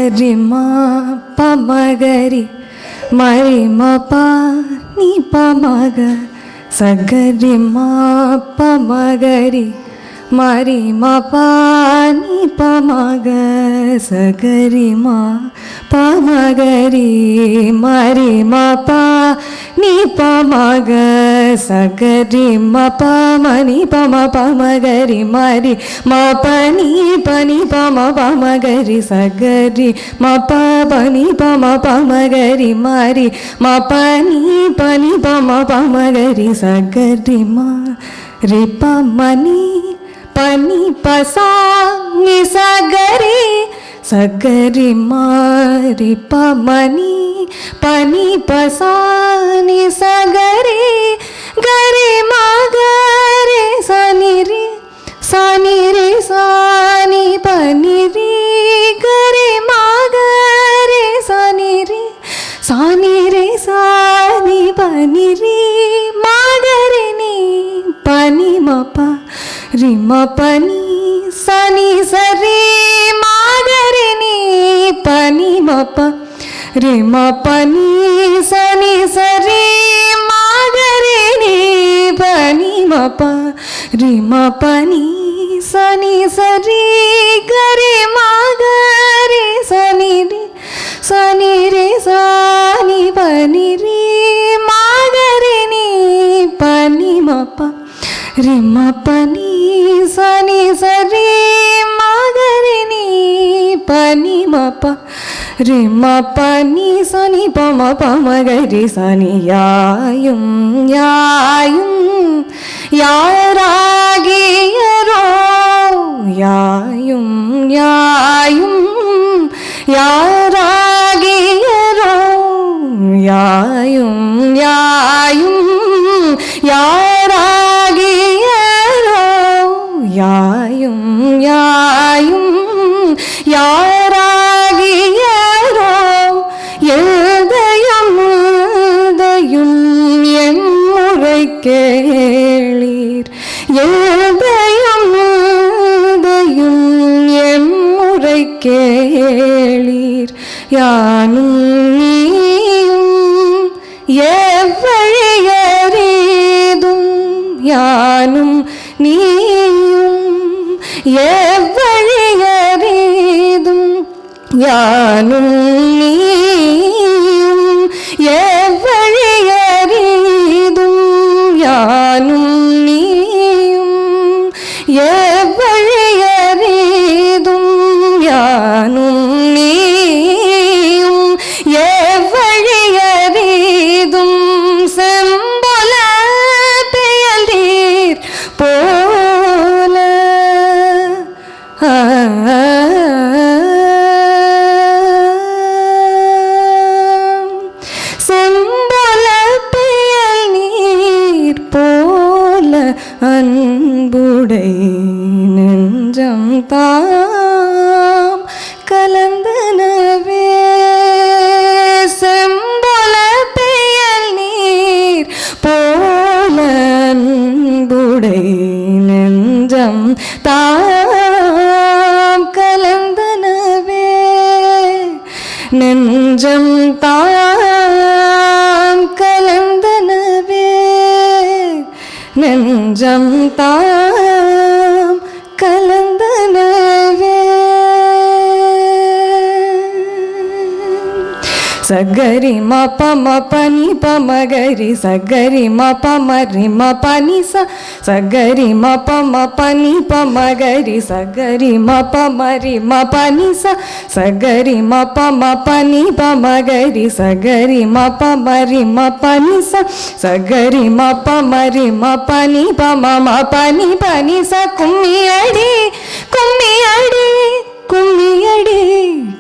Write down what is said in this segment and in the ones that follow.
சகரி மா பமகரி மரி மபா நீ பமக சகரி மா பமகரி மரி மபா நீ பமக சகரி மா பமகரி மரி மபா நீ பமக சகரி மப மணி பம பமகரி மரி மப நீ பனி பம பமகரி சகரி மப பனி பம பமகரி மரி மப நீ பனி பம பமகரி சகரி மா ரி பமனி பனி பசா நி சகரி சகரி மாரி பமனி பனி பசா நி சகரி கரி மகரி சனி ரி சானி பனி ரி கரி மகரி சனி ரி சானி பனி ரி மகரி நீ பனி மபா ரி மபனி சனி சரி மகரி நீ பனி மபா ரி மபனி சனி சரி மகரி நீ பனி மபா ரி மபனி சனி சரி கரி மகரி சனி ரி சானி பனி ரி மகரி நீ பனி மபா ரி மபனி சனி சரி மகரி நீ பனி மபா ரி மபனி சனி பம பமகரி சனி யாயும் யாராகியரோ யாயும் யாராகியரோ யாயும் யாராகியரோ யாயும் யாராகியரோ எதயம் என் முறை கேளீர் எதயம் என் முறை கேளீர் யானும் நீயும் எவ்வழியறிதும் யானும் நீயும் எவ்வழியறிதும் யானும் நீயும் எவ்வழியறிதும் யானும் நீயும் எவ்வழியறிதும் யானும் நீயும் எவ்வழியறிதும் செம்பொல பெயல்தீர் போல செம்பொல பெயல் நீர் போல அன்புடை நெஞ்சம் தாம் கலந்தனவே செம்பொல பெயல் நீர் போல அன்புடை நெஞ்சம் தாம் கலந்தனவே நெஞ்சம் தாம் கலந்தனவே நெஞ்சம் தாம் கலந்தனவே சகரி மப மபனி பமகரி சகரி மப மரி மபனி சகரி மப மபனி பமகரி சகரி மப மரி மபனி சகரி மப மபனி பமகரி சகரி மப மரி மபனி சகரி மப மரி மபனி பம மபனி பனி கும்மியடி கும்மியடி கும்மியடி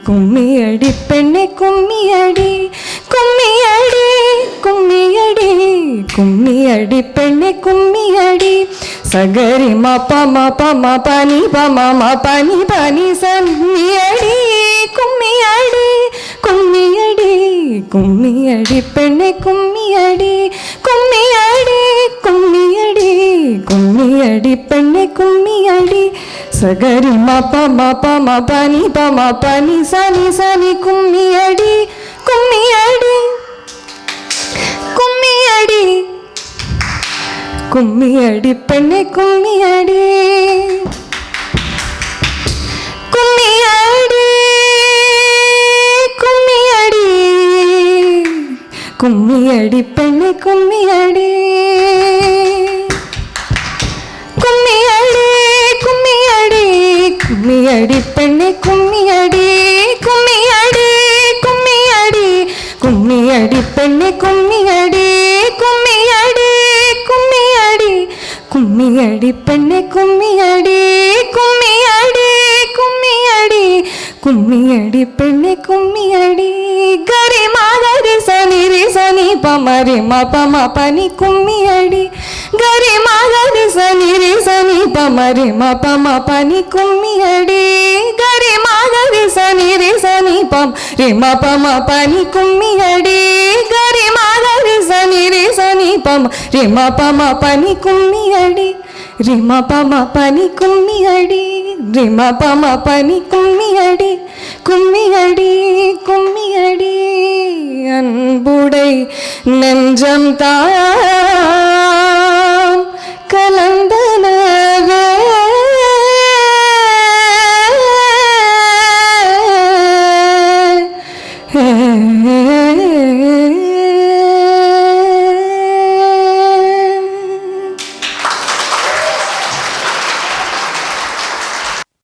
கும்மியடி பெண்ணே கும்மியடி கும்மியடி கும்மியடி கும்மியடி பெண்ணே கும்மியடி சகரி மப மப மபனி பம மபனி பனி சம்மியடி கும்மியடி கும்மியடி கும்மியடி பெண்ணே கும்மியடி கும்மியடி கும்மியடி கும்மியடி பெண்ணே கும்மியடி சகரி மப மப மபனி பம பனி சனி சனி கும்மியடி கும்மியடி கும்மியடி கும்மியடி பெண்ணே கும்மியடி கும்மியடி கும்மியடி கும்மியடி பெண்ணே கும்மியடி கும்மியடி கும்மியடி கும்மியடி பெண்ணே கும்மியடி கும்மியடி கும்மியடி கும்மியடி பெண்ணே கும்மியடி கும்மியடி கும்மியடி கும்மியடி பெண்ணே கும்மியடி கும்மியடி கும்மியடி கும்மியடி பெண்ணே கும்மியடி கரி மாதரி சனி பமரி மபம பனி கும்மியடி கரி மாதரி சனி பமரி மபம பனி கும்மியடி கரி மாதரி சனி பம் ரி மபம பனி கும்மியடி கரி மாதரி சனி பம் ரி மபம பனி கும்மியடி ரி மபம பனி கும்மியடி ரி மபம பனி கும்மியடி கும்மியடி கும்மியடி அன்புடை நெஞ்சம் தான்